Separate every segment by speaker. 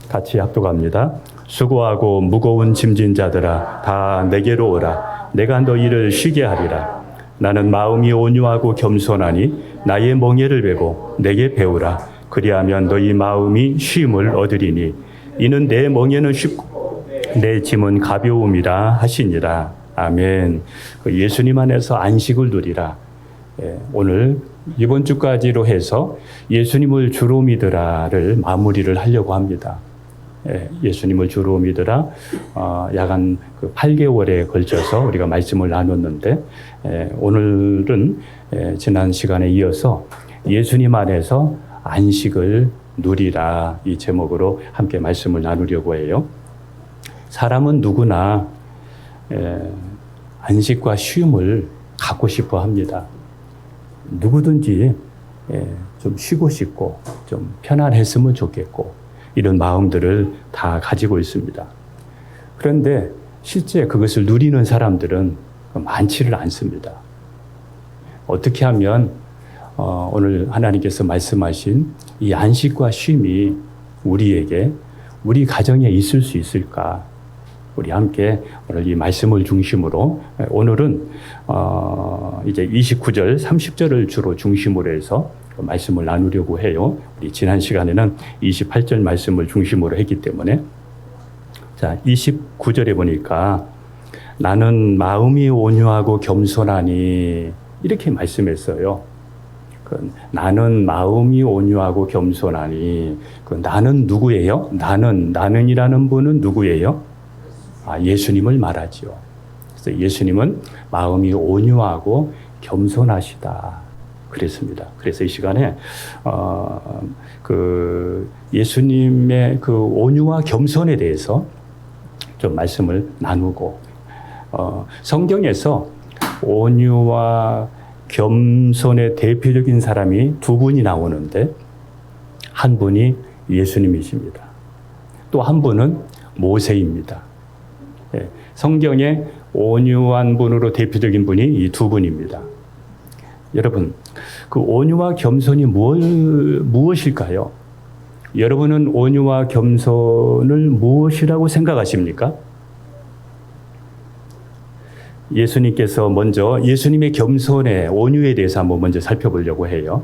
Speaker 1: 같이 합독합니다. 수고하고 무거운 짐진 자들아 다 내게로 오라. 내가 너희를 쉬게 하리라. 나는 마음이 온유하고 겸손하니 나의 멍에를 베고 내게 배우라. 그리하면 너희 마음이 쉼을 얻으리니 이는 내 멍에는 쉽고 내 짐은 가벼움이라 하시니라. 아멘. 예수님 안에서 안식을 누리라. 오늘 이번 주까지로 해서 예수님을 주로 믿으라를 마무리를 하려고 합니다. 예수님을 주로 믿으라. 약 한 8개월에 걸쳐서 우리가 말씀을 나눴는데 오늘은 지난 시간에 이어서 예수님 안에서 안식을 누리라 이 제목으로 함께 말씀을 나누려고 해요. 사람은 누구나 안식과 쉼을 갖고 싶어 합니다. 누구든지 좀 쉬고 싶고 좀 편안했으면 좋겠고 이런 마음들을 다 가지고 있습니다. 그런데 실제 그것을 누리는 사람들은 많지를 않습니다. 어떻게 하면 오늘 하나님께서 말씀하신 이 안식과 쉼이 우리에게 우리 가정에 있을 수 있을까? 우리 함께 오늘 이 말씀을 중심으로 오늘은 이제 29절, 30절을 주로 중심으로 해서 말씀을 나누려고 해요. 우리 지난 시간에는 28절 말씀을 중심으로 했기 때문에 자 29절에 보니까 나는 마음이 온유하고 겸손하니 이렇게 말씀했어요. 나는 마음이 온유하고 겸손하니 나는 누구예요? 나는이라는 분은 누구예요? 예수님을 말하죠. 그래서 예수님은 마음이 온유하고 겸손하시다. 그랬습니다. 그래서 이 시간에 예수님의 그 온유와 겸손에 대해서 좀 말씀을 나누고 성경에서 온유와 겸손의 대표적인 사람이 두 분이 나오는데 한 분이 예수님이십니다. 또 한 분은 모세입니다. 성경에 온유한 분으로 대표적인 분이 이 두 분입니다. 여러분, 그 온유와 겸손이 무엇일까요? 여러분은 온유와 겸손을 무엇이라고 생각하십니까? 예수님께서 먼저 예수님의 겸손의 온유에 대해서 한번 먼저 살펴보려고 해요.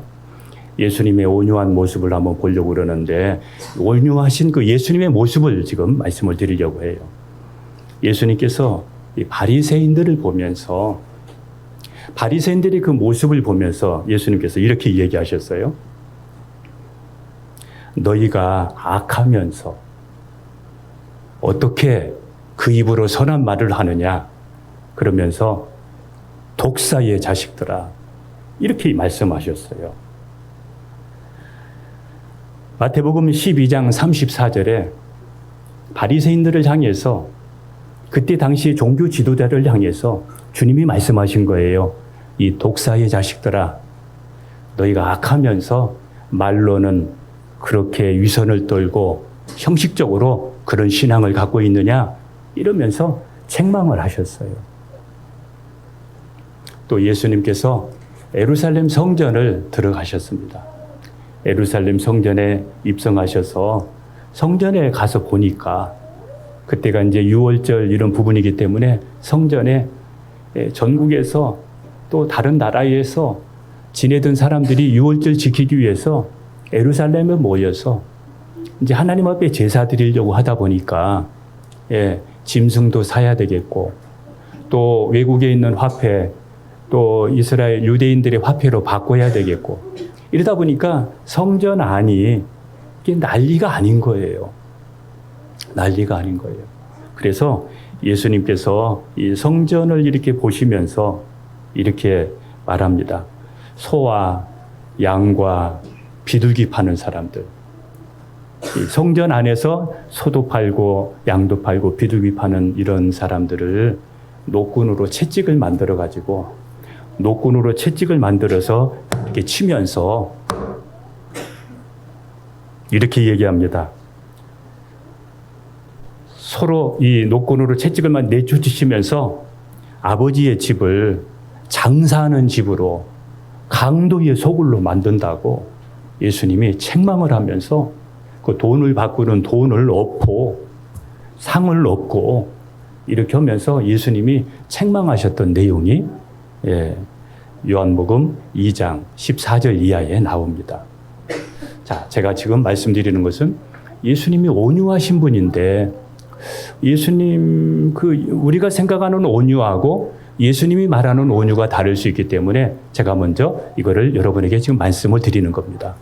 Speaker 1: 예수님의 온유한 모습을 한번 보려고 그러는데 온유하신 그 예수님의 모습을 지금 말씀을 드리려고 해요. 예수님께서 이 바리새인들을 보면서 바리새인들의 그 모습을 보면서 예수님께서 이렇게 얘기하셨어요. 너희가 악하면서 어떻게 그 입으로 선한 말을 하느냐? 그러면서 독사의 자식들아 이렇게 말씀하셨어요. 마태복음 12장 34절에 바리새인들을 향해서 그때 당시 종교 지도자를 향해서 주님이 말씀하신 거예요. 이 독사의 자식들아 너희가 악하면서 말로는 그렇게 위선을 떨고 형식적으로 그런 신앙을 갖고 있느냐 이러면서 책망을 하셨어요. 또 예수님께서 예루살렘 성전을 들어가셨습니다. 예루살렘 성전에 입성하셔서 성전에 가서 보니까 그때가 이제 6월절 이런 부분이기 때문에 성전에 전국에서 또 다른 나라에서 지내던 사람들이 6월절 지키기 위해서 예루살렘에 모여서 이제 하나님 앞에 제사 드리려고 하다 보니까 짐승도 사야 되겠고 또 외국에 있는 화폐 또 이스라엘 유대인들의 화폐로 바꿔야 되겠고 이러다 보니까 성전 안이 이게 난리가 아닌 거예요. 난리가 아닌 거예요. 그래서 예수님께서 이 성전을 이렇게 보시면서 이렇게 말합니다. 소와 양과 비둘기 파는 사람들. 이 성전 안에서 소도 팔고 양도 팔고 비둘기 파는 이런 사람들을 노끈으로 채찍을 만들어 가지고 노끈으로 채찍을 만들어서 이렇게 치면서 이렇게 얘기합니다. 서로 이 노끈으로 채찍을 내쫓으시면서 아버지의 집을 장사하는 집으로 강도의 소굴로 만든다고 예수님이 책망을 하면서 그 돈을 바꾸는 돈을 얻고 상을 얻고 이렇게 하면서 예수님이 책망하셨던 내용이 요한복음 2장 14절 이하에 나옵니다. 자, 제가 지금 말씀드리는 것은 예수님이 온유하신 분인데 예수님 우리가 생각하는 온유하고 예수님이 말하는 온유가 다를 수 있기 때문에 제가 먼저 이거를 여러분에게 지금 말씀을 드리는 겁니다.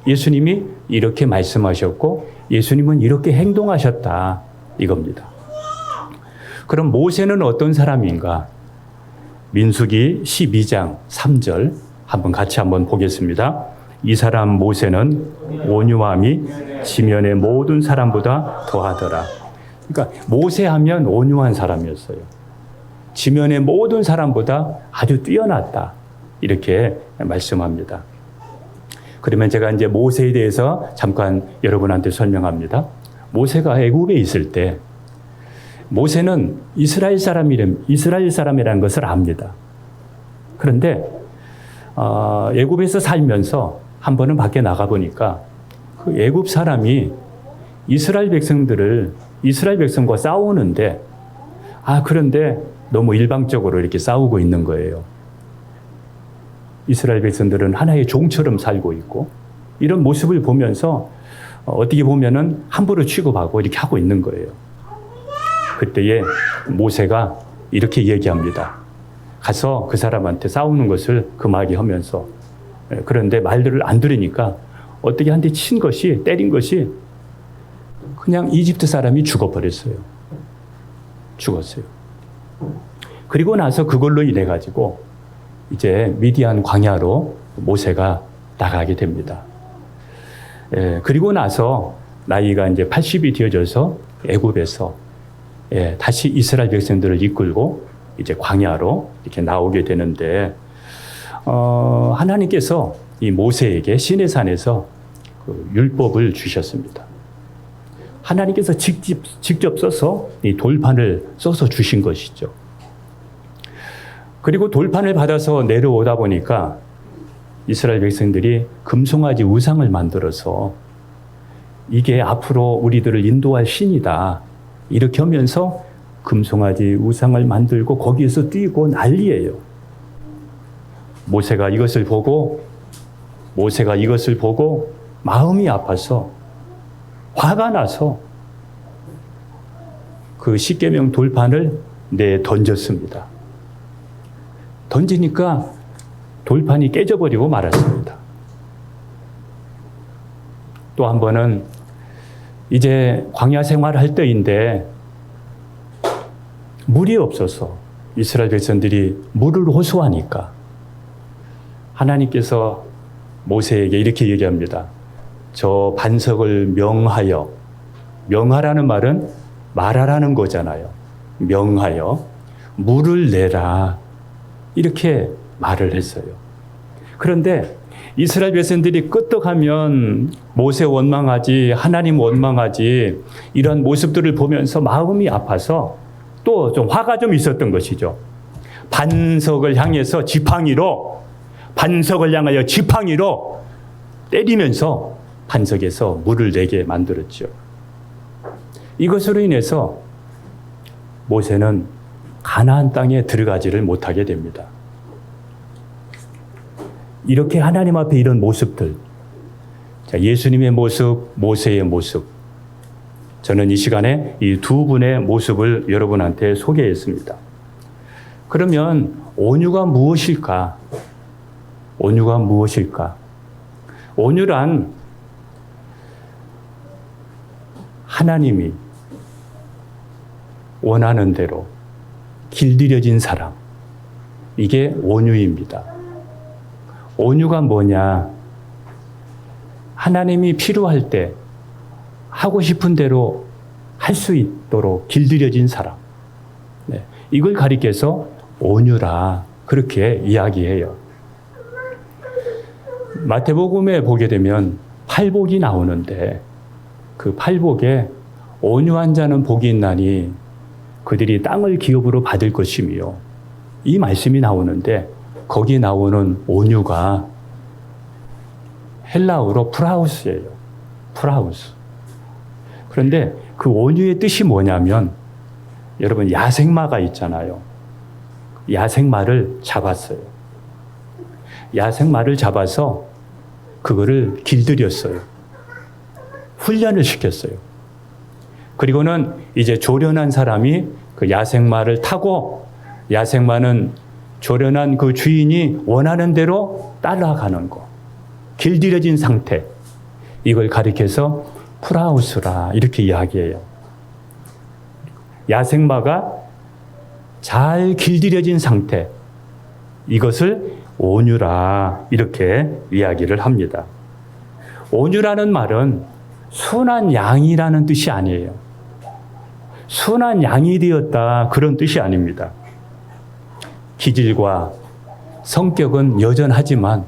Speaker 1: 예수님이 이렇게 말씀하셨고 예수님은 이렇게 행동하셨다 이겁니다. 그럼 모세는 어떤 사람인가? 민수기 12장 3절 같이 한번 보겠습니다. 이 사람 모세는 온유함이 지면의 모든 사람보다 더하더라. 그러니까 모세하면 온유한 사람이었어요. 지면의 모든 사람보다 아주 뛰어났다. 이렇게 말씀합니다. 그러면 제가 이제 모세에 대해서 잠깐 여러분한테 설명합니다. 모세가 애굽에 있을 때 모세는 이스라엘 사람이라는 것을 압니다. 그런데 애굽에서 살면서 한 번은 밖에 나가 보니까 그 애굽 사람이 이스라엘 백성과 싸우는데 그런데 너무 일방적으로 이렇게 싸우고 있는 거예요. 이스라엘 백성들은 하나의 종처럼 살고 있고 이런 모습을 보면서 어떻게 보면은 함부로 취급하고 이렇게 하고 있는 거예요. 그때에 모세가 이렇게 얘기합니다. 가서 그 사람한테 싸우는 것을 금하게 하면서 그런데 말들을 안 들으니까 어떻게 한 대 때린 것이 그냥 이집트 사람이 죽었어요. 그리고 나서 그걸로 인해 가지고 이제 미디안 광야로 모세가 나가게 됩니다. 그리고 나서 나이가 이제 80이 되어져서 애굽에서 다시 이스라엘 백성들을 이끌고 이제 광야로 이렇게 나오게 되는데 하나님께서 이 모세에게 시내산에서 그 율법을 주셨습니다. 하나님께서 직접 써서 이 돌판을 써서 주신 것이죠. 그리고 돌판을 받아서 내려오다 보니까 이스라엘 백성들이 금송아지 우상을 만들어서 이게 앞으로 우리들을 인도할 신이다. 이렇게 하면서 금송아지 우상을 만들고 거기에서 뛰고 난리예요. 모세가 이것을 보고 마음이 아파서 화가 나서 그 십계명 돌판을 던졌습니다. 던지니까 돌판이 깨져버리고 말았습니다. 또 한 번은 이제 광야 생활할 때인데 물이 없어서 이스라엘 백성들이 물을 호소하니까 하나님께서 모세에게 이렇게 얘기합니다. 저 반석을 명하라는 말은 말하라는 거잖아요. 명하여 물을 내라. 이렇게 말을 했어요. 그런데 이스라엘 백성들이 끄떡하면 모세 원망하지, 하나님 원망하지, 이런 모습들을 보면서 마음이 아파서 또 좀 화가 좀 있었던 것이죠. 반석을 향하여 지팡이로 때리면서 반석에서 물을 내게 만들었죠. 이것으로 인해서 모세는 가나안 땅에 들어가지를 못하게 됩니다. 이렇게 하나님 앞에 이런 모습들, 예수님의 모습, 모세의 모습, 저는 이 시간에 이 두 분의 모습을 여러분한테 소개했습니다. 그러면 온유가 무엇일까? 온유란 하나님이 원하는 대로 길들여진 사람, 이게 온유입니다. 온유가 뭐냐? 하나님이 필요할 때 하고 싶은 대로 할 수 있도록 길들여진 사람. 이걸 가리켜서 온유라 그렇게 이야기해요. 마태복음에 보게 되면 팔복이 나오는데 그 팔복에 온유한 자는 복이 있나니 그들이 땅을 기업으로 받을 것이며 이 말씀이 나오는데 거기 나오는 온유가 헬라어로 프라우스예요. 프라우스. 그런데 그 온유의 뜻이 뭐냐면 여러분 야생마가 있잖아요. 야생마를 잡았어요. 야생마를 잡아서 그거를 길들였어요. 훈련을 시켰어요. 그리고는 이제 조련한 사람이 그 야생마를 타고 야생마는 조련한 그 주인이 원하는 대로 따라가는 거. 길들여진 상태. 이걸 가리켜서 프라우스라 이렇게 이야기해요. 야생마가 잘 길들여진 상태. 이것을 온유라 이렇게 이야기를 합니다. 온유라는 말은 순한 양이라는 뜻이 아니에요. 순한 양이 되었다 그런 뜻이 아닙니다. 기질과 성격은 여전하지만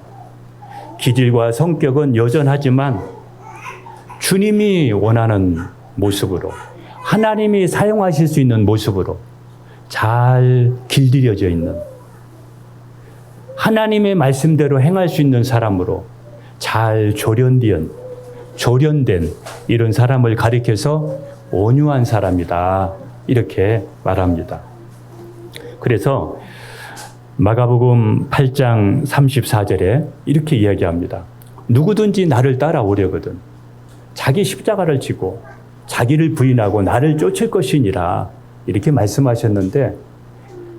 Speaker 1: 주님이 원하는 모습으로 하나님이 사용하실 수 있는 모습으로 잘 길들여져 있는 하나님의 말씀대로 행할 수 있는 사람으로 잘 조련된 이런 사람을 가리켜서 온유한 사람이다 이렇게 말합니다. 그래서 마가복음 8장 34절에 이렇게 이야기합니다. 누구든지 나를 따라오려거든 자기 십자가를 지고 자기를 부인하고 나를 쫓을 것이니라 이렇게 말씀하셨는데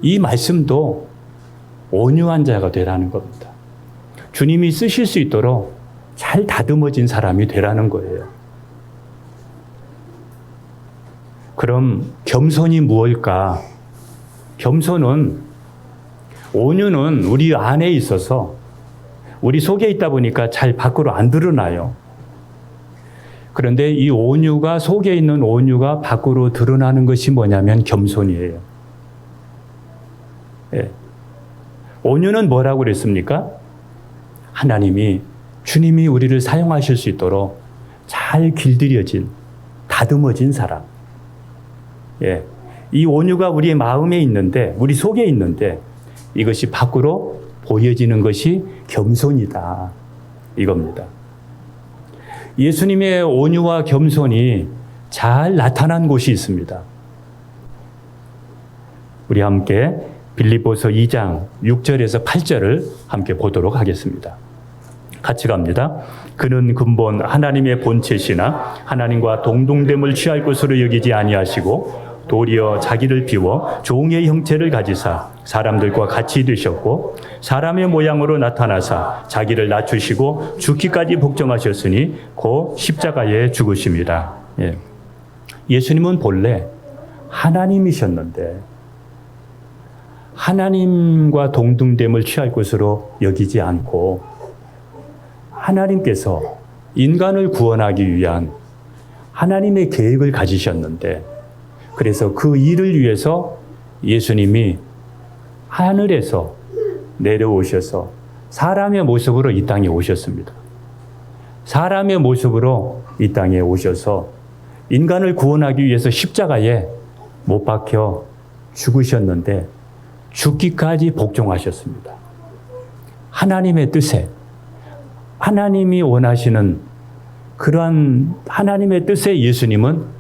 Speaker 1: 이 말씀도 온유한 자가 되라는 겁니다. 주님이 쓰실 수 있도록 잘 다듬어진 사람이 되라는 거예요. 그럼 겸손이 무엇일까? 온유는 우리 안에 있어서 우리 속에 있다 보니까 잘 밖으로 안 드러나요. 그런데 이 온유가 속에 있는 온유가 밖으로 드러나는 것이 뭐냐면 겸손이에요. 예. 온유는 뭐라고 그랬습니까? 주님이 우리를 사용하실 수 있도록 잘 길들여진, 다듬어진 사람. 예. 이 온유가 우리의 마음에 있는데, 우리 속에 있는데, 이것이 밖으로 보여지는 것이 겸손이다. 이겁니다. 예수님의 온유와 겸손이 잘 나타난 곳이 있습니다. 우리 함께 빌립보서 2장 6절에서 8절을 함께 보도록 하겠습니다. 같이 갑니다. 그는 근본 하나님의 본체시나 하나님과 동등됨을 취할 것으로 여기지 아니하시고 도리어 자기를 비워 종의 형체를 가지사 사람들과 같이 되셨고 사람의 모양으로 나타나사 자기를 낮추시고 죽기까지 복종하셨으니 곧 십자가에 죽으심이라. 예. 예수님은 본래 하나님이셨는데 하나님과 동등됨을 취할 것으로 여기지 않고 하나님께서 인간을 구원하기 위한 하나님의 계획을 가지셨는데 그래서 그 일을 위해서 예수님이 하늘에서 내려오셔서 사람의 모습으로 이 땅에 오셨습니다. 사람의 모습으로 이 땅에 오셔서 인간을 구원하기 위해서 십자가에 못 박혀 죽으셨는데 죽기까지 복종하셨습니다. 하나님의 뜻에 하나님이 원하시는 그러한 하나님의 뜻에 예수님은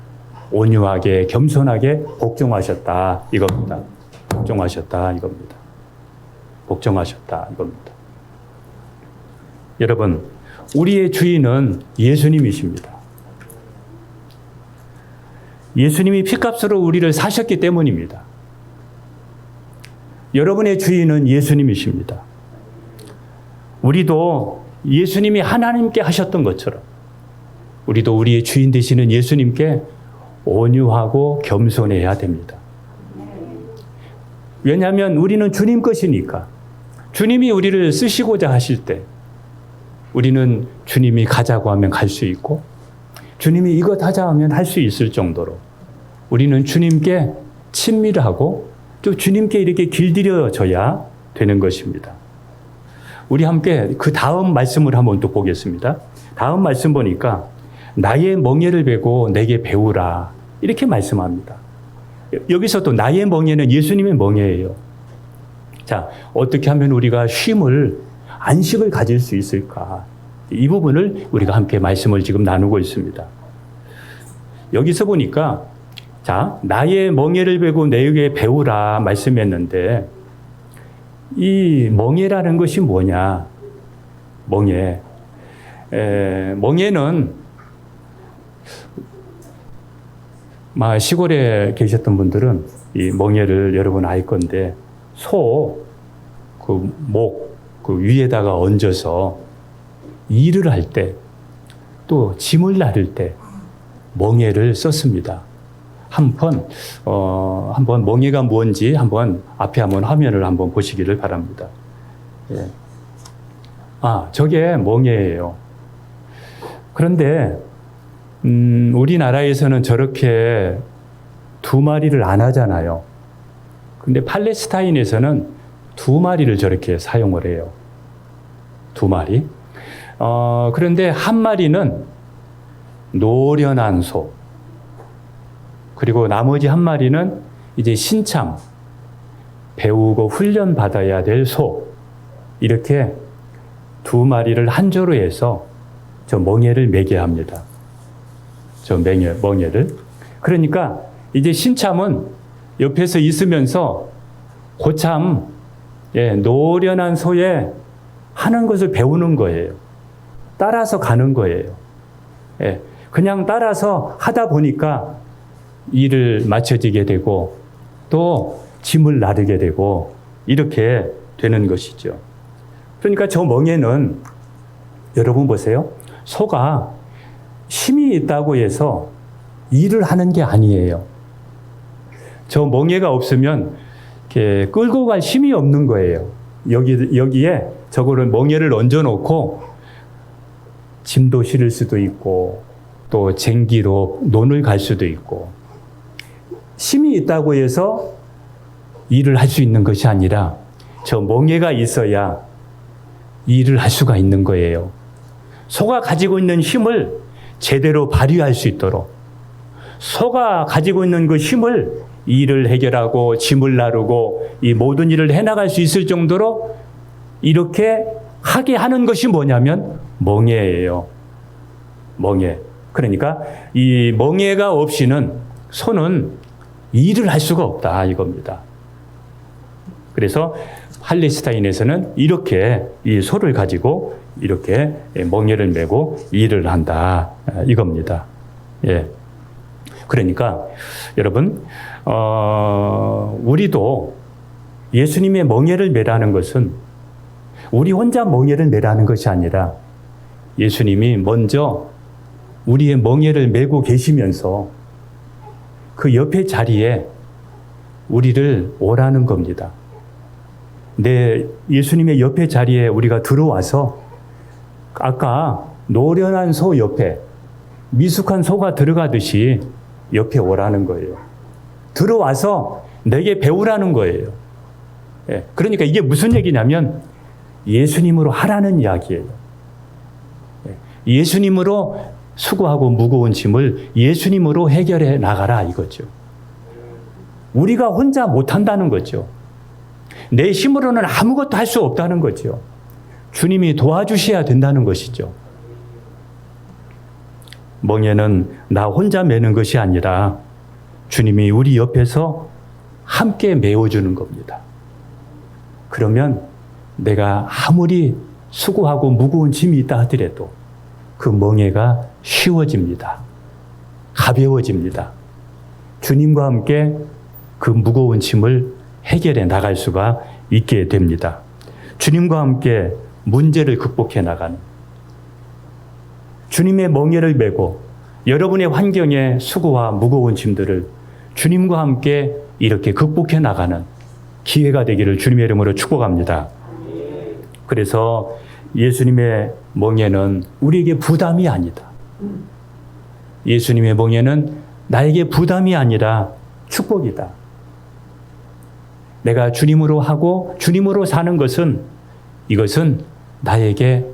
Speaker 1: 온유하게 겸손하게 복종하셨다 이겁니다. 복종하셨다 이겁니다. 복종하셨다 이겁니다. 여러분, 우리의 주인은 예수님이십니다. 예수님이 피값으로 우리를 사셨기 때문입니다. 여러분의 주인은 예수님이십니다. 우리도 예수님이 하나님께 하셨던 것처럼 우리도 우리의 주인 되시는 예수님께 온유하고 겸손해야 됩니다. 왜냐하면 우리는 주님 것이니까 주님이 우리를 쓰시고자 하실 때 우리는 주님이 가자고 하면 갈 수 있고 주님이 이것 하자 하면 할 수 있을 정도로 우리는 주님께 친밀하고 또 주님께 이렇게 길들여져야 되는 것입니다. 우리 함께 그 다음 말씀을 한번 또 보겠습니다. 다음 말씀 보니까 나의 멍에를 베고 내게 배우라 이렇게 말씀합니다. 여기서 또 나의 멍에는 예수님의 멍에예요. 자, 어떻게 하면 우리가 안식을 가질 수 있을까? 이 부분을 우리가 함께 말씀을 지금 나누고 있습니다. 여기서 보니까 자, 나의 멍에를 베고 내게 배우라 말씀했는데 이 멍에라는 것이 뭐냐? 멍에. 멍에는 시골에 계셨던 분들은 이 멍에를 여러분 알 건데 그 위에다가 얹어서 일을 할 때 또 짐을 나를 때 멍에를 썼습니다. 한번 멍에가 뭔지 앞에 한번 화면을 한번 보시기를 바랍니다. 예. 저게 멍에예요. 그런데 우리나라에서는 저렇게 2마리를 안 하잖아요. 근데 팔레스타인에서는 2마리를 저렇게 사용을 해요. 2마리. 그런데 한 마리는 노련한 소, 그리고 나머지 한 마리는 이제 신참, 배우고 훈련 받아야 될 소, 이렇게 2마리를 한 조로 해서 저 멍에를 매게 합니다. 저 멍에를. 그러니까 이제 신참은 옆에서 있으면서 고참, 노련한 소에 하는 것을 배우는 거예요. 따라서 가는 거예요. 그냥 따라서 하다 보니까 일을 맞춰지게 되고 또 짐을 나르게 되고 이렇게 되는 것이죠. 그러니까 저 멍에는 여러분 보세요. 소가 힘이 있다고 해서 일을 하는 게 아니에요. 저 멍에가 없으면 이렇게 끌고 갈 힘이 없는 거예요. 여기에 저거를 멍에를 얹어놓고 짐도 실을 수도 있고 또 쟁기로 논을 갈 수도 있고 힘이 있다고 해서 일을 할 수 있는 것이 아니라 저 멍에가 있어야 일을 할 수가 있는 거예요. 소가 가지고 있는 힘을 제대로 발휘할 수 있도록 소가 가지고 있는 그 힘을 일을 해결하고 짐을 나르고 이 모든 일을 해나갈 수 있을 정도로 이렇게 하게 하는 것이 뭐냐면 멍에예요. 멍에. 그러니까 이 멍에가 없이는 소는 일을 할 수가 없다 이겁니다. 그래서 팔레스타인에서는 이렇게 이 소를 가지고 이렇게 멍에를 메고 일을 한다 이겁니다. 예. 그러니까 여러분 우리도 예수님의 멍에를 메라는 것은 우리 혼자 멍에를 메라는 것이 아니라 예수님이 먼저 우리의 멍에를 메고 계시면서 그 옆에 자리에 우리를 오라는 겁니다. 예수님의 옆에 자리에 우리가 들어와서 아까 노련한 소 옆에 미숙한 소가 들어가듯이 옆에 오라는 거예요. 들어와서 내게 배우라는 거예요. 그러니까 이게 무슨 얘기냐면 예수님으로 하라는 이야기예요. 예수님으로 수고하고 무거운 짐을 예수님으로 해결해 나가라 이거죠. 우리가 혼자 못한다는 거죠. 내 힘으로는 아무것도 할 수 없다는 거죠. 주님이 도와주셔야 된다는 것이죠. 멍에는 나 혼자 메는 것이 아니라 주님이 우리 옆에서 함께 메워주는 겁니다. 그러면 내가 아무리 수고하고 무거운 짐이 있다 하더라도 그 멍에가 쉬워집니다. 가벼워집니다. 주님과 함께 그 무거운 짐을 해결해 나갈 수가 있게 됩니다. 주님과 함께 문제를 극복해 나가는 주님의 멍에를 메고 여러분의 환경에 수고와 무거운 짐들을 주님과 함께 이렇게 극복해 나가는 기회가 되기를 주님의 이름으로 축복합니다. 그래서 예수님의 멍에는 우리에게 부담이 아니다. 예수님의 멍에는 나에게 부담이 아니라 축복이다. 내가 주님으로 하고 주님으로 사는 것은 이것은 나에게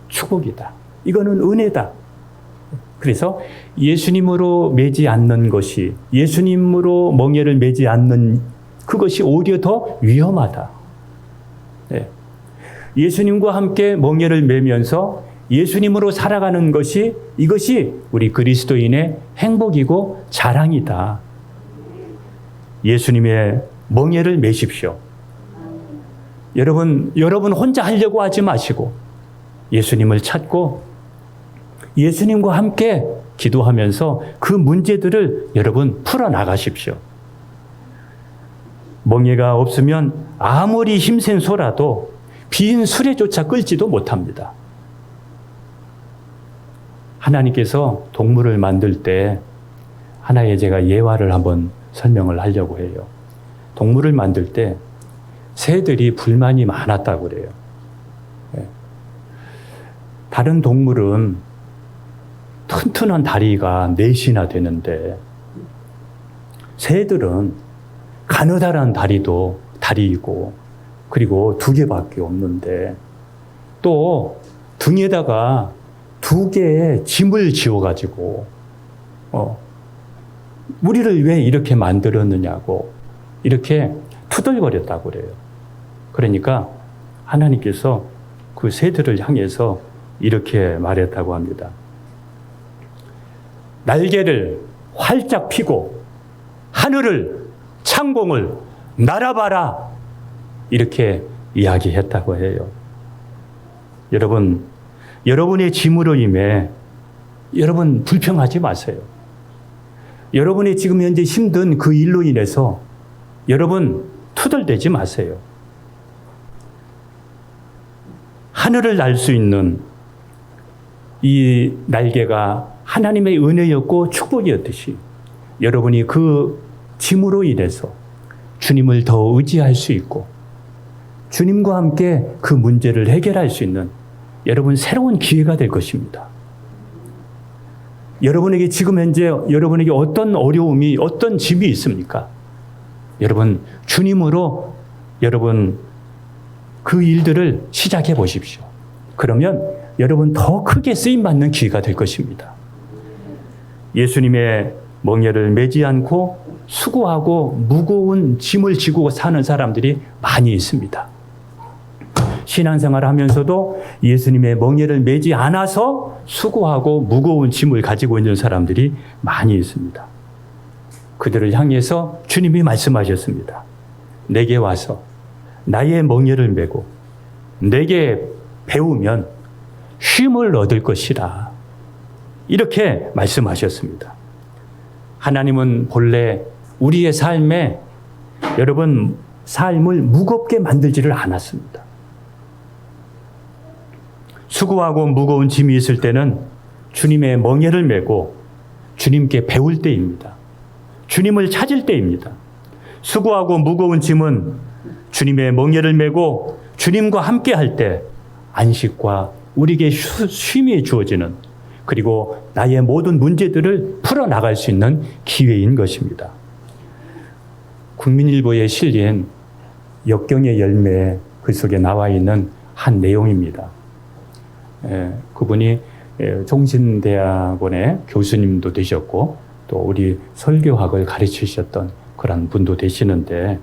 Speaker 1: 축복이다. 이거는 은혜다. 그래서 예수님으로 매지 않는 것이 예수님으로 멍에를 매지 않는 그것이 오히려 더 위험하다. 네. 예수님과 함께 멍에를 매면서 예수님으로 살아가는 것이 이것이 우리 그리스도인의 행복이고 자랑이다. 예수님의 멍에를 메십시오. 여러분 혼자 하려고 하지 마시고 예수님을 찾고 예수님과 함께 기도하면서 그 문제들을 여러분 풀어나가십시오. 멍에가 없으면 아무리 힘센 소라도 빈 수레조차 끌지도 못합니다. 하나님께서 동물을 만들 때 하나의 제가 예화를 한번 설명을 하려고 해요. 동물을 만들 때 새들이 불만이 많았다고 그래요. 다른 동물은 튼튼한 다리가 4이나 되는데 새들은 가느다란 다리이고 그리고 2개밖에 없는데 또 등에다가 2개의 짐을 지어가지고 우리를 왜 이렇게 만들었느냐고 이렇게 투덜거렸다고 그래요. 그러니까 하나님께서 그 새들을 향해서 이렇게 말했다고 합니다. 날개를 활짝 펴고 하늘을 창공을 날아봐라 이렇게 이야기했다고 해요. 여러분, 여러분의 짐으로 인해 여러분 불평하지 마세요. 여러분이 지금 현재 힘든 그 일로 인해서 여러분 투덜대지 마세요. 하늘을 날 수 있는 이 날개가 하나님의 은혜였고 축복이었듯이 여러분이 그 짐으로 인해서 주님을 더 의지할 수 있고 주님과 함께 그 문제를 해결할 수 있는 여러분 새로운 기회가 될 것입니다. 여러분에게 지금 현재 여러분에게 어떤 어려움이 어떤 짐이 있습니까? 여러분 주님으로 여러분 그 일들을 시작해 보십시오. 그러면 여러분 더 크게 쓰임받는 기회가 될 것입니다. 예수님의 멍에를 매지 않고 수고하고 무거운 짐을 지고 사는 사람들이 많이 있습니다. 신앙생활을 하면서도 예수님의 멍에를 매지 않아서 수고하고 무거운 짐을 가지고 있는 사람들이 많이 있습니다. 그들을 향해서 주님이 말씀하셨습니다. 내게 와서 나의 멍에를 메고 내게 배우면 쉼을 얻을 것이라. 이렇게 말씀하셨습니다. 하나님은 본래 우리의 삶에 여러분 삶을 무겁게 만들지를 않았습니다. 수고하고 무거운 짐이 있을 때는 주님의 멍에를 메고 주님께 배울 때입니다. 주님을 찾을 때입니다. 수고하고 무거운 짐은 주님의 멍에를 메고 주님과 함께 할 때 안식과 우리에게 쉼이 주어지는 그리고 나의 모든 문제들을 풀어나갈 수 있는 기회인 것입니다. 국민일보에 실린 역경의 열매 그 속에 나와 있는 한 내용입니다. 그분이 종신대학원의 교수님도 되셨고 또 우리 설교학을 가르치셨던 그런 분도 되시는데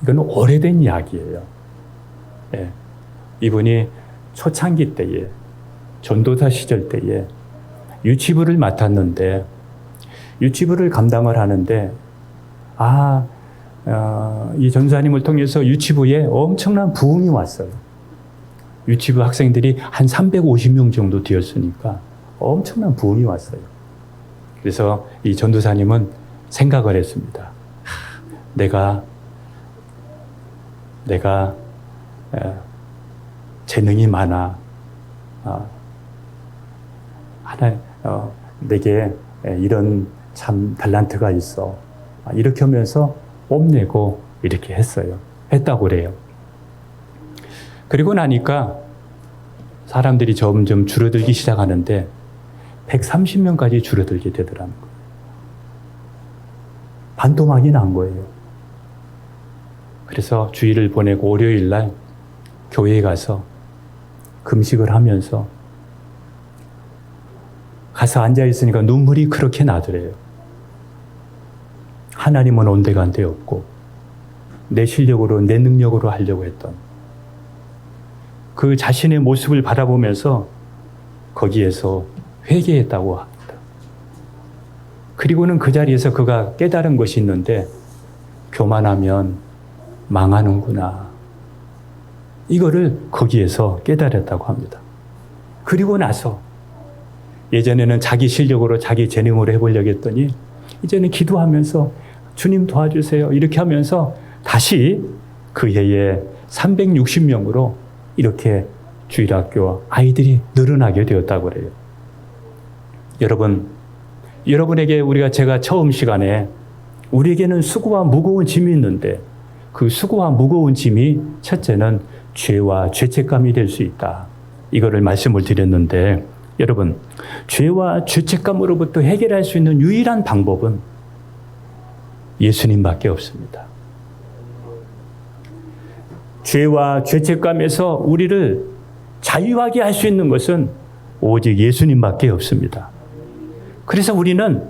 Speaker 1: 이건 오래된 이야기예요. 이분이 초창기 때에 전도사 시절 때에 유치부를 맡았는데 유치부를 감당을 하는데 이 전사님을 통해서 유치부에 엄청난 부흥이 왔어요. 유치부 학생들이 한 350명 정도 되었으니까 엄청난 부흥이 왔어요. 그래서 이 전도사님은 생각을 했습니다. 내가 재능이 많아. 내게 이런 참 달란트가 있어. 이렇게 하면서 뽐내고 이렇게 했다고 그래요. 그리고 나니까 사람들이 점점 줄어들기 시작하는데 130명까지 줄어들게 되더라는 거예요. 반토막이 난 거예요. 그래서 주일을 보내고 월요일 날 교회에 가서 금식을 하면서 가서 앉아있으니까 눈물이 그렇게 나더래요. 하나님은 온데간데 없고 내 실력으로 내 능력으로 하려고 했던 그 자신의 모습을 바라보면서 거기에서 회개했다고 합니다. 그리고는 그 자리에서 그가 깨달은 것이 있는데, 교만하면 망하는구나. 이거를 거기에서 깨달았다고 합니다. 그리고 나서 예전에는 자기 실력으로 자기 재능으로 해보려고 했더니 이제는 기도하면서 주님 도와주세요 이렇게 하면서 다시 그 해에 360명으로 이렇게 주일학교 아이들이 늘어나게 되었다고 그래요. 여러분에게 제가 처음 시간에 우리에게는 수고와 무거운 짐이 있는데 그 수고와 무거운 짐이 첫째는 죄와 죄책감이 될 수 있다. 이거를 말씀을 드렸는데, 여러분, 죄와 죄책감으로부터 해결할 수 있는 유일한 방법은 예수님밖에 없습니다. 죄와 죄책감에서 우리를 자유하게 할 수 있는 것은 오직 예수님밖에 없습니다. 그래서 우리는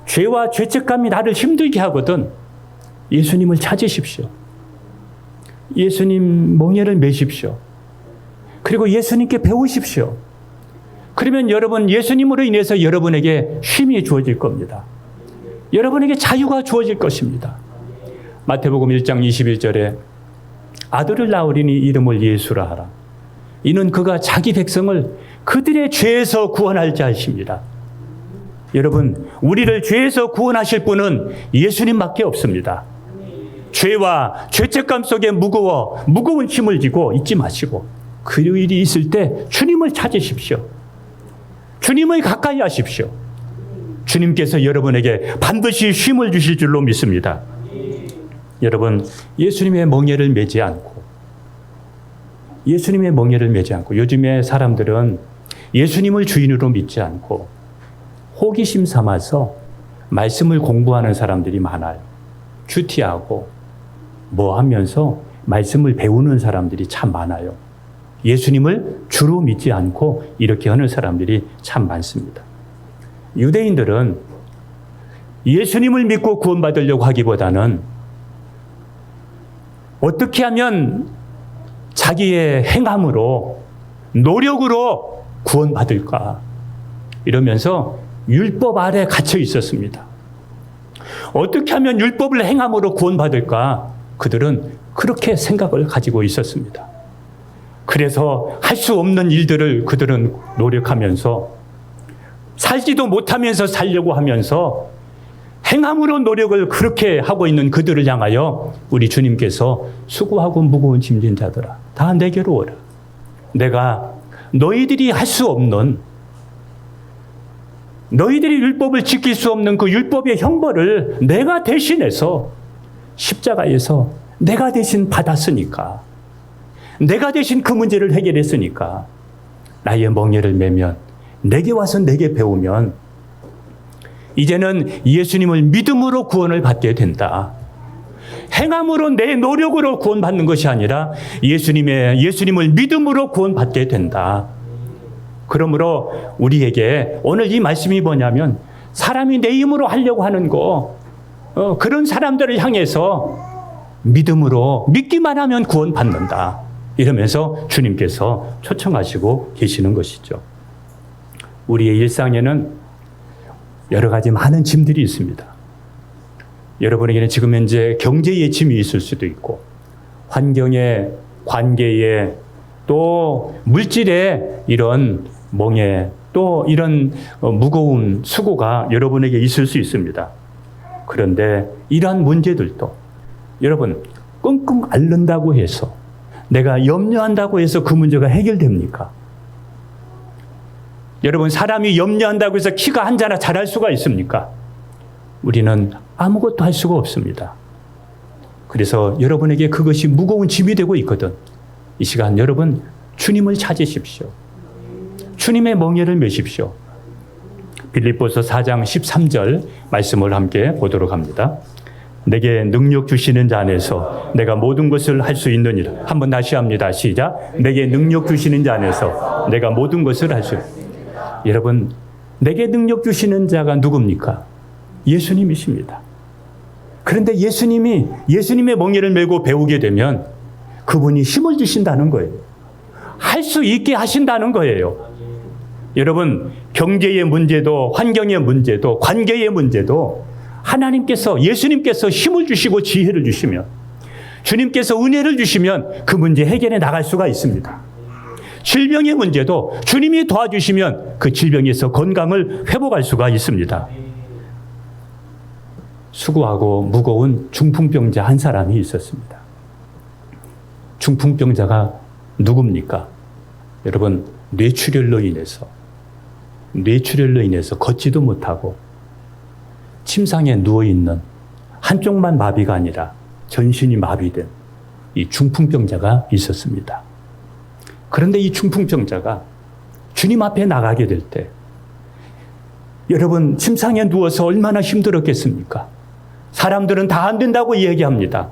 Speaker 1: 죄와 죄책감이 나를 힘들게 하거든 예수님을 찾으십시오. 예수님 멍에를 매십시오. 그리고 예수님께 배우십시오. 그러면 여러분, 예수님으로 인해서 여러분에게 쉼이 주어질 겁니다. 여러분에게 자유가 주어질 것입니다. 마태복음 1장 21절에 아들을 낳으리니 이름을 예수라 하라. 이는 그가 자기 백성을 그들의 죄에서 구원할 자이십니다. 여러분, 우리를 죄에서 구원하실 분은 예수님밖에 없습니다. 죄와 죄책감 속에 무거운 짐을 지고 있지 마시고 그 일이 있을 때 주님을 찾으십시오. 주님을 가까이 하십시오. 주님께서 여러분에게 반드시 쉼을 주실 줄로 믿습니다. 여러분, 예수님의 멍에를 매지 않고 요즘에 사람들은 예수님을 주인으로 믿지 않고 호기심 삼아서 말씀을 공부하는 사람들이 많아요. 큐티하고 뭐 하면서 말씀을 배우는 사람들이 참 많아요. 예수님을 주로 믿지 않고 이렇게 하는 사람들이 참 많습니다. 유대인들은 예수님을 믿고 구원받으려고 하기보다는 어떻게 하면 자기의 행함으로, 노력으로 구원받을까 이러면서 율법 아래 갇혀 있었습니다. 어떻게 하면 율법을 행함으로 구원받을까? 그들은 그렇게 생각을 가지고 있었습니다. 그래서 할 수 없는 일들을 그들은 노력하면서 살지도 못하면서 살려고 하면서 행함으로 노력을 그렇게 하고 있는 그들을 향하여 우리 주님께서 수고하고 무거운 짐진 자들아 다 내게로 오라. 내가 너희들이 할 수 없는, 너희들이 율법을 지킬 수 없는 그 율법의 형벌을 내가 대신해서 십자가에서 내가 대신 받았으니까, 내가 대신 그 문제를 해결했으니까 나의 멍에를 매면, 내게 와서 내게 배우면 이제는 예수님을 믿음으로 구원을 받게 된다. 행함으로 내 노력으로 구원받는 것이 아니라 예수님을 믿음으로 구원받게 된다. 그러므로 우리에게 오늘 이 말씀이 뭐냐면 사람이 내 힘으로 하려고 하는 그런 사람들을 향해서 믿음으로 믿기만 하면 구원받는다. 이러면서 주님께서 초청하시고 계시는 것이죠. 우리의 일상에는 여러 가지 많은 짐들이 있습니다. 여러분에게는 지금 현재 경제의 짐이 있을 수도 있고 환경에, 관계에, 또 물질에 이런 멍에, 또 이런 무거운 수고가 여러분에게 있을 수 있습니다. 그런데 이러한 문제들도 여러분 끙끙 앓는다고 해서, 내가 염려한다고 해서 그 문제가 해결됩니까? 여러분, 사람이 염려한다고 해서 키가 한 자나 자랄 수가 있습니까? 우리는 아무것도 할 수가 없습니다. 그래서 여러분에게 그것이 무거운 짐이 되고 있거든. 이 시간 여러분 주님을 찾으십시오. 주님의 멍에를 메십시오. 빌립보서 4장 13절 말씀을 함께 보도록 합니다. 내게 능력 주시는 자 안에서 내가 모든 것을 할 수 있느니라. 한번 다시 합니다. 시작. 내게 능력 주시는 자 안에서 내가 모든 것을 할 수 있느니라. 여러분, 내게 능력 주시는 자가 누굽니까? 예수님이십니다. 그런데 예수님의 멍에를 메고 배우게 되면 그분이 힘을 주신다는 거예요. 할 할 수 있게 하신다는 거예요. 여러분, 경제의 문제도 환경의 문제도 관계의 문제도 하나님께서 예수님께서 힘을 주시고 지혜를 주시면 주님께서 은혜를 주시면 그 문제 해결해 나갈 수가 있습니다. 질병의 문제도 주님이 도와주시면 그 질병에서 건강을 회복할 수가 있습니다. 수고하고 무거운 중풍병자 한 사람이 있었습니다. 중풍병자가 누굽니까? 여러분, 뇌출혈로 인해서 걷지도 못하고 침상에 누워있는 한쪽만 마비가 아니라 전신이 마비된 이 중풍병자가 있었습니다. 그런데 이 중풍병자가 주님 앞에 나가게 될 때 여러분, 침상에 누워서 얼마나 힘들었겠습니까? 사람들은 다 안 된다고 이야기합니다.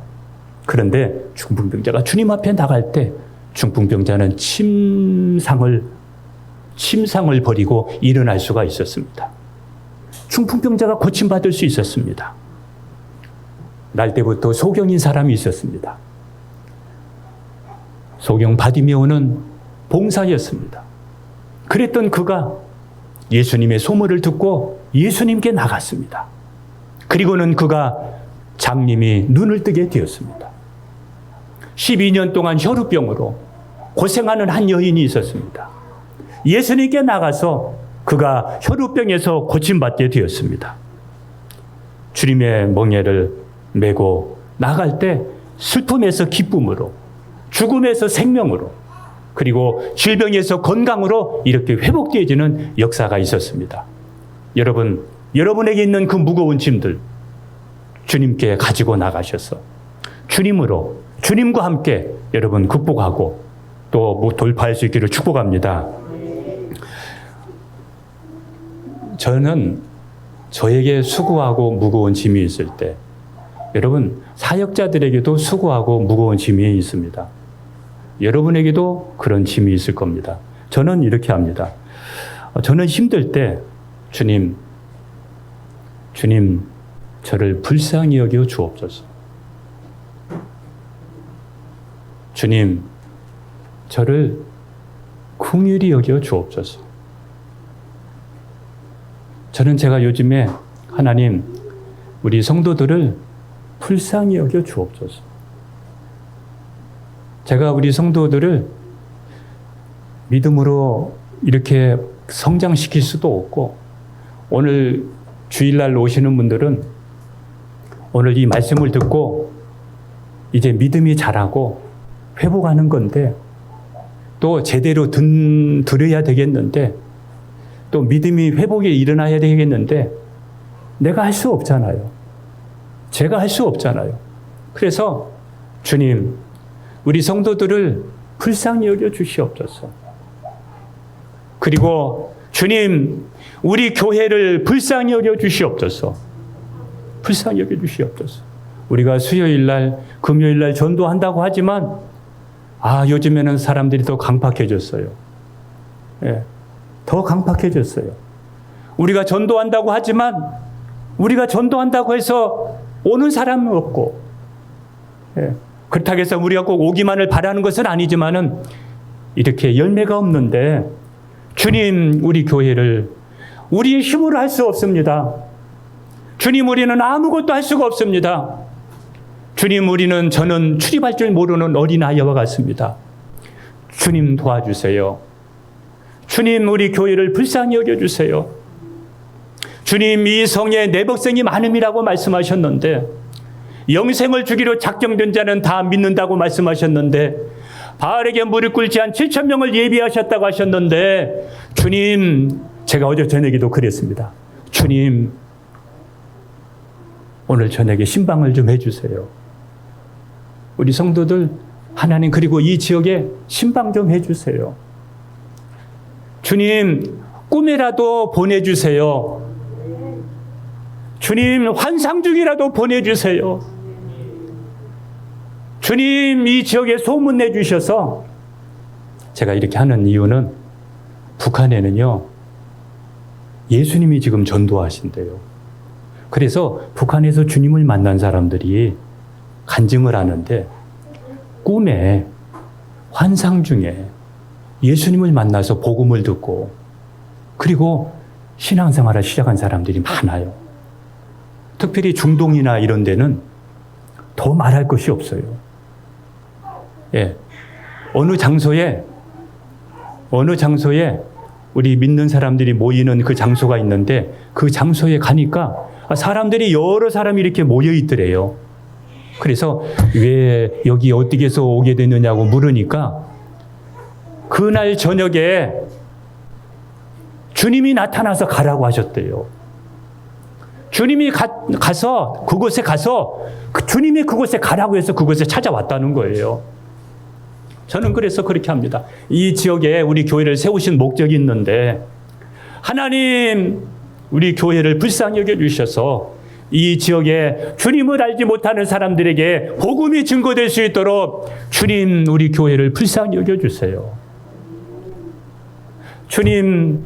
Speaker 1: 그런데 중풍병자가 주님 앞에 나갈 때 중풍병자는 침상을 버리고 일어날 수가 있었습니다. 중풍병자가 고침받을 수 있었습니다. 날 때부터 소경인 사람이 있었습니다. 소경 바디메오는 봉사였습니다. 그랬던 그가 예수님의 소문을 듣고 예수님께 나갔습니다. 그리고는 그가 장님이 눈을 뜨게 되었습니다. 12년 동안 혈우병으로 고생하는 한 여인이 있었습니다. 예수님께 나가서 그가 혈우병에서 고침받게 되었습니다. 주님의 멍에를 메고 나갈 때 슬픔에서 기쁨으로, 죽음에서 생명으로, 그리고 질병에서 건강으로 이렇게 회복되어지는 역사가 있었습니다. 여러분, 여러분에게 있는 그 무거운 짐들 주님께 가지고 나가셔서 주님으로, 주님과 함께 여러분 극복하고 또 돌파할 수 있기를 축복합니다. 저는 저에게 수고하고 무거운 짐이 있을 때 여러분, 사역자들에게도 수고하고 무거운 짐이 있습니다. 여러분에게도 그런 짐이 있을 겁니다. 저는 이렇게 합니다. 저는 힘들 때 주님, 저를 불쌍히 여겨 주옵소서. 주님, 저를 긍휼히 여겨 주옵소서. 저는 제가 요즘에 하나님, 우리 성도들을 불쌍히 여겨 주옵소서. 제가 우리 성도들을 믿음으로 이렇게 성장시킬 수도 없고, 오늘 주일날 오시는 분들은 오늘 이 말씀을 듣고 이제 믿음이 자라고 회복하는 건데, 또 제대로 들어야 되겠는데, 또 믿음이 회복이 일어나야 되겠는데, 내가 할 수 없잖아요. 제가 할 수 없잖아요. 그래서 주님, 우리 성도들을 불쌍히 여겨 주시옵소서. 그리고 주님, 우리 교회를 불쌍히 여겨 주시옵소서. 불쌍히 여겨 주시옵소서. 우리가 수요일날, 금요일날 전도한다고 하지만 요즘에는 사람들이 더 강팍해졌어요. 예, 더 강팍해졌어요. 우리가 전도한다고 하지만 우리가 전도한다고 해서 오는 사람은 없고, 예, 그렇다고 해서 우리가 꼭 오기만을 바라는 것은 아니지만은 이렇게 열매가 없는데, 주님, 우리 교회를 우리의 힘으로 할 수 없습니다. 주님, 우리는 아무것도 할 수가 없습니다. 주님, 저는 출입할 줄 모르는 어린아이와 같습니다. 주님, 도와주세요. 주님, 우리 교회를 불쌍히 여겨주세요. 주님, 이 성에 내 백성이 많음이라고 말씀하셨는데, 영생을 주기로 작정된 자는 다 믿는다고 말씀하셨는데, 바알에게 무릎 꿇지 한 7,000명을 예비하셨다고 하셨는데, 주님, 제가 어제 저녁에도 그랬습니다. 주님, 오늘 저녁에 신방을 좀 해주세요. 우리 성도들, 하나님, 그리고 이 지역에 신방 좀 해주세요. 주님, 꿈이라도 보내주세요. 주님, 환상 중이라도 보내주세요. 주님, 이 지역에 소문 내주셔서, 제가 이렇게 하는 이유는 북한에는요, 예수님이 지금 전도하신대요. 그래서 북한에서 주님을 만난 사람들이 간증을 하는데, 꿈에, 환상 중에 예수님을 만나서 복음을 듣고 그리고 신앙생활을 시작한 사람들이 많아요. 특별히 중동이나 이런 데는 더 말할 것이 없어요. 예. 어느 장소에 우리 믿는 사람들이 모이는 그 장소가 있는데 그 장소에 가니까 사람들이 여러 사람이 이렇게 모여 있더래요. 그래서 왜 여기 어떻게 해서 오게 됐느냐고 물으니까 그날 저녁에 주님이 나타나서 가라고 하셨대요. 주님이 가서 그곳에 가서 주님이 그곳에 가라고 해서 그곳에 찾아왔다는 거예요. 저는 그래서 그렇게 합니다. 이 지역에 우리 교회를 세우신 목적이 있는데 하나님 우리 교회를 불쌍히 여겨주셔서 이 지역에 주님을 알지 못하는 사람들에게 복음이 증거될 수 있도록 주님 우리 교회를 불쌍히 여겨주세요. 주님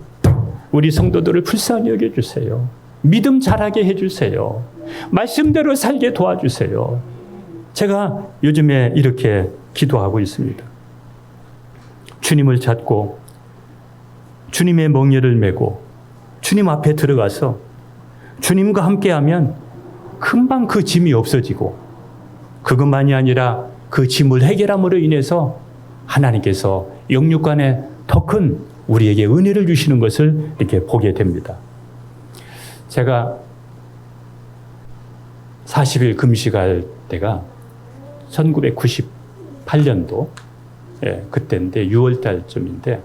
Speaker 1: 우리 성도들을 불쌍히 여겨주세요. 믿음 자라게 해주세요. 말씀대로 살게 도와주세요. 제가 요즘에 이렇게 기도하고 있습니다. 주님을 찾고 주님의 멍에를 메고 주님 앞에 들어가서 주님과 함께하면 금방 그 짐이 없어지고 그것만이 아니라 그 짐을 해결함으로 인해서 하나님께서 영육간에 더 큰 우리에게 은혜를 주시는 것을 이렇게 보게 됩니다. 제가 40일 금식할 때가 1998년도 그때인데 6월 달쯤인데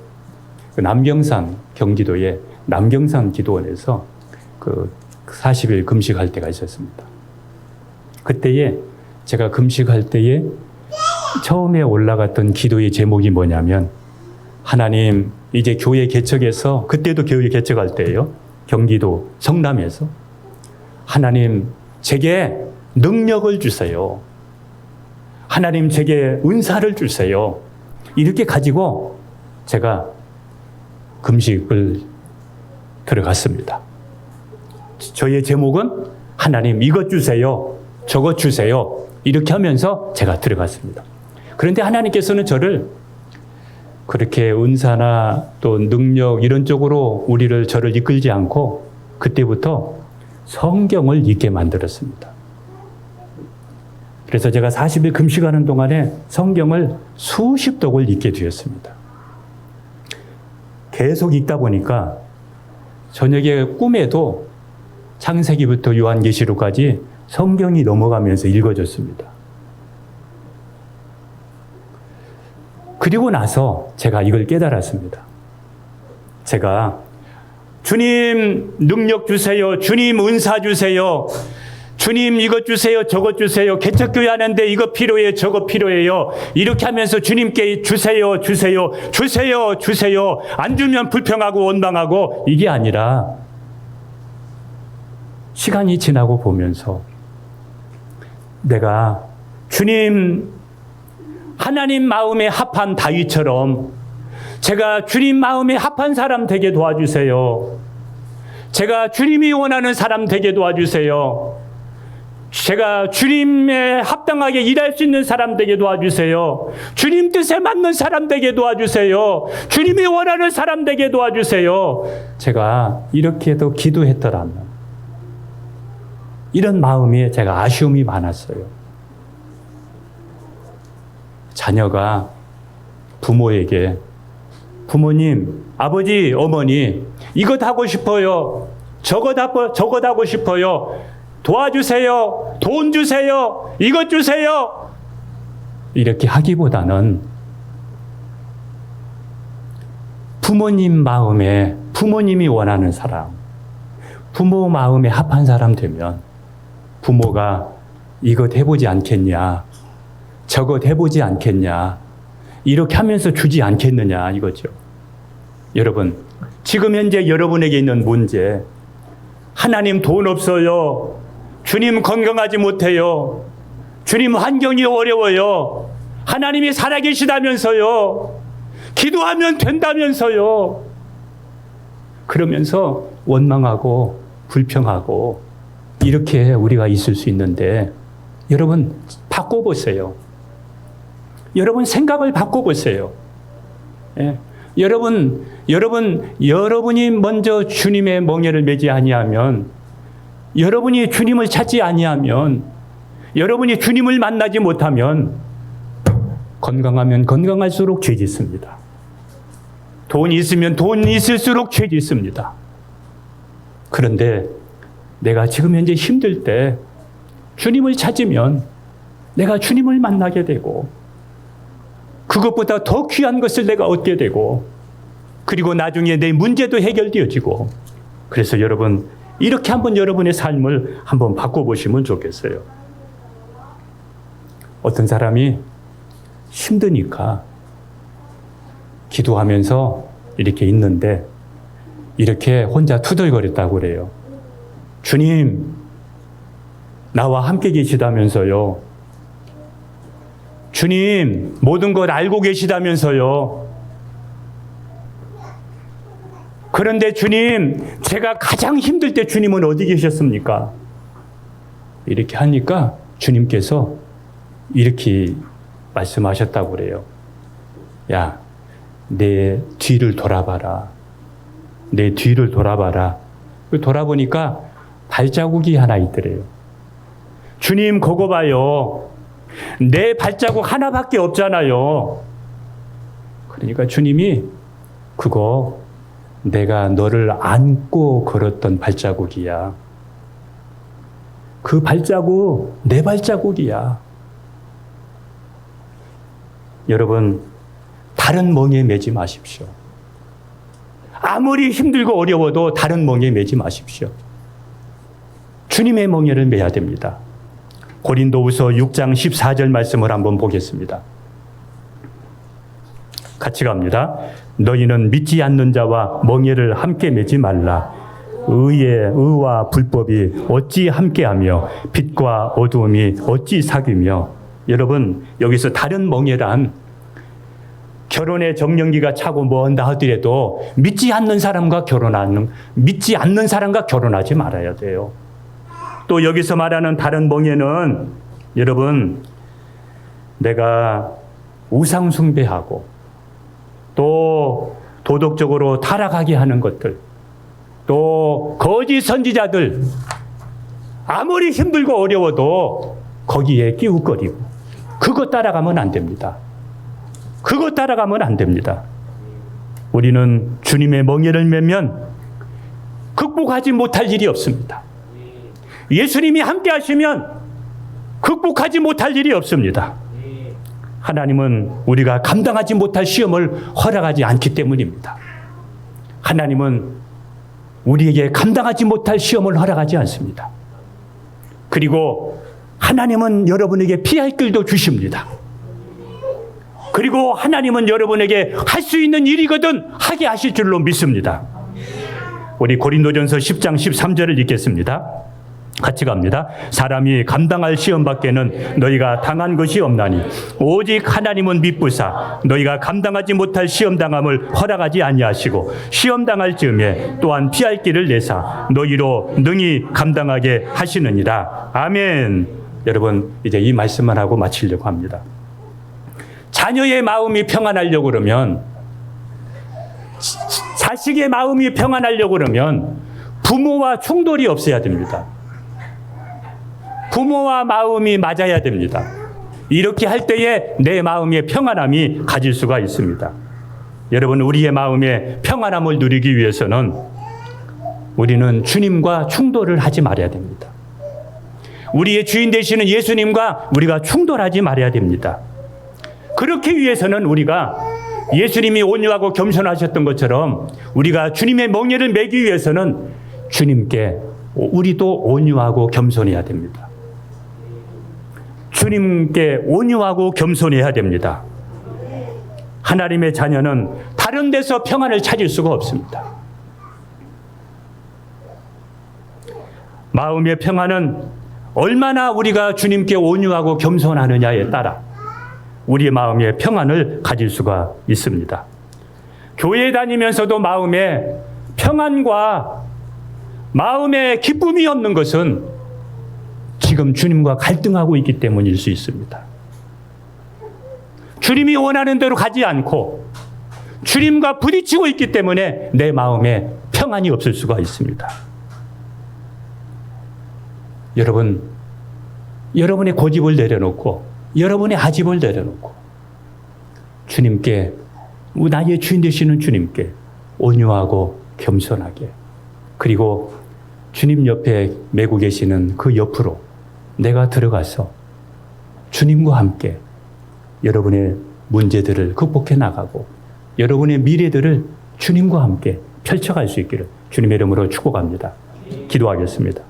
Speaker 1: 그 남경산 경기도의 남경산 기도원에서 그 40일 금식할 때가 있었습니다. 그때에 제가 금식할 때에 처음에 올라갔던 기도의 제목이 뭐냐면 하나님 이제 교회 개척해서 그때도 교회 개척할 때예요. 경기도 성남에서 하나님 제게 능력을 주세요. 하나님 제게 은사를 주세요. 이렇게 가지고 제가 금식을 들어갔습니다. 저의 제목은 하나님 이것 주세요. 저것 주세요. 이렇게 하면서 제가 들어갔습니다. 그런데 하나님께서는 저를 그렇게 은사나 또 능력 이런 쪽으로 저를 이끌지 않고 그때부터 성경을 읽게 만들었습니다. 그래서 제가 40일 금식하는 동안에 성경을 수십 독을 읽게 되었습니다. 계속 읽다 보니까 저녁에 꿈에도 창세기부터 요한계시록까지 성경이 넘어가면서 읽어졌습니다. 그리고 나서 제가 이걸 깨달았습니다. 제가 주님 능력 주세요. 주님 은사 주세요. 주님 이것 주세요. 저것 주세요. 개척교회 하는데 이거 필요해요. 저거 필요해요. 이렇게 하면서 주님께 주세요. 주세요. 주세요. 주세요. 안 주면 불평하고 원망하고 이게 아니라 시간이 지나고 보면서 내가 주님 하나님 마음에 합한 다윗처럼 제가 주님 마음에 합한 사람 되게 도와주세요. 제가 주님이 원하는 사람 되게 도와주세요. 제가 주님에 합당하게 일할 수 있는 사람 되게 도와주세요. 주님 뜻에 맞는 사람 되게 도와주세요. 주님이 원하는 사람 되게 도와주세요. 제가 이렇게도 기도했더라면 이런 마음에 제가 아쉬움이 많았어요. 자녀가 부모에게 부모님, 아버지, 어머니 이것 하고 싶어요. 저것 하고 싶어요. 도와주세요. 돈 주세요. 이것 주세요. 이렇게 하기보다는 부모님 마음에 부모님이 원하는 사람, 부모 마음에 합한 사람 되면 부모가 이것 해보지 않겠냐, 저것 해보지 않겠냐, 이렇게 하면서 주지 않겠느냐 이거죠. 여러분, 지금 현재 여러분에게 있는 문제, 하나님 돈 없어요. 주님 건강하지 못해요. 주님 환경이 어려워요. 하나님이 살아계시다면서요. 기도하면 된다면서요. 그러면서 원망하고 불평하고 이렇게 우리가 있을 수 있는데 여러분 바꿔보세요. 여러분 생각을 바꿔보세요. 예. 여러분이 먼저 주님의 멍에를 매지 아니하면, 여러분이 주님을 찾지 아니하면, 여러분이 주님을 만나지 못하면 건강하면 건강할수록 죄 짓습니다. 돈이 있으면 돈이 있을수록 죄 짓습니다. 그런데 내가 지금 현재 힘들 때 주님을 찾으면 내가 주님을 만나게 되고, 그것보다 더 귀한 것을 내가 얻게 되고, 그리고 나중에 내 문제도 해결되어지고. 그래서 여러분, 이렇게 한번 여러분의 삶을 한번 바꿔보시면 좋겠어요. 어떤 사람이 힘드니까 기도하면서 이렇게 있는데 이렇게 혼자 투덜거렸다고 그래요. 주님, 나와 함께 계시다면서요. 주님, 모든 걸 알고 계시다면서요. 그런데 주님, 제가 가장 힘들 때 주님은 어디 계셨습니까? 이렇게 하니까 주님께서 이렇게 말씀하셨다고 그래요. 야, 내 뒤를 돌아봐라. 내 뒤를 돌아봐라. 돌아보니까 발자국이 하나 있더래요. 주님, 그거 봐요. 내 발자국 하나밖에 없잖아요. 그러니까 주님이, 그거 내가 너를 안고 걸었던 발자국이야. 그 발자국 내 발자국이야. 여러분, 다른 멍에 매지 마십시오. 아무리 힘들고 어려워도 다른 멍에 매지 마십시오. 주님의 멍에를 매야 됩니다. 고린도후서 6장 14절 말씀을 한번 보겠습니다. 같이 갑니다. 너희는 믿지 않는 자와 멍에를 함께 매지 말라. 의와 불법이 어찌 함께하며 빛과 어두움이 어찌 사귀며. 여러분, 여기서 다른 멍에란 결혼의 정년기가 차고 먼다 하더라도 믿지 않는 사람과 결혼하지 말아야 돼요. 또 여기서 말하는 다른 멍에는, 여러분, 내가 우상 숭배하고 또 도덕적으로 타락하게 하는 것들, 또 거짓 선지자들, 아무리 힘들고 어려워도 거기에 끼우거리고, 그거 따라가면 안 됩니다. 그거 따라가면 안 됩니다. 우리는 주님의 멍에를 매면 극복하지 못할 일이 없습니다. 예수님이 함께 하시면 극복하지 못할 일이 없습니다. 하나님은 우리가 감당하지 못할 시험을 허락하지 않기 때문입니다. 하나님은 우리에게 감당하지 못할 시험을 허락하지 않습니다. 그리고 하나님은 여러분에게 피할 길도 주십니다. 그리고 하나님은 여러분에게 할 수 있는 일이거든 하게 하실 줄로 믿습니다. 우리 고린도전서 10장 13절을 읽겠습니다. 같이 갑니다. 사람이 감당할 시험 밖에는 너희가 당한 것이 없나니 오직 하나님은 미쁘사 너희가 감당하지 못할 시험 당함을 허락하지 아니하시고 시험 당할 즈음에 또한 피할 길을 내사 너희로 능히 감당하게 하시느니라. 아멘. 여러분, 이제 이 말씀만 하고 마치려고 합니다. 자녀의 마음이 평안하려고 그러면, 자식의 마음이 평안하려고 그러면 부모와 충돌이 없어야 됩니다. 부모와 마음이 맞아야 됩니다. 이렇게 할 때에 내 마음의 평안함이 가질 수가 있습니다. 여러분, 우리의 마음의 평안함을 누리기 위해서는 우리는 주님과 충돌을 하지 말아야 됩니다. 우리의 주인 되시는 예수님과 우리가 충돌하지 말아야 됩니다. 그렇게 위해서는 우리가 예수님이 온유하고 겸손하셨던 것처럼 우리가 주님의 멍에를 매기 위해서는 주님께 우리도 온유하고 겸손해야 됩니다. 주님께 온유하고 겸손해야 됩니다. 하나님의 자녀는 다른 데서 평안을 찾을 수가 없습니다. 마음의 평안은 얼마나 우리가 주님께 온유하고 겸손하느냐에 따라 우리의 마음의 평안을 가질 수가 있습니다. 교회 다니면서도 마음에 평안과 마음에 기쁨이 없는 것은 지금 주님과 갈등하고 있기 때문일 수 있습니다. 주님이 원하는 대로 가지 않고 주님과 부딪히고 있기 때문에 내 마음에 평안이 없을 수가 있습니다. 여러분, 여러분의 고집을 내려놓고 여러분의 아집을 내려놓고 주님께, 나의 주인 되시는 주님께 온유하고 겸손하게, 그리고 주님 옆에 메고 계시는 그 옆으로 내가 들어가서 주님과 함께 여러분의 문제들을 극복해 나가고 여러분의 미래들을 주님과 함께 펼쳐갈 수 있기를 주님의 이름으로 축복합니다. 기도하겠습니다.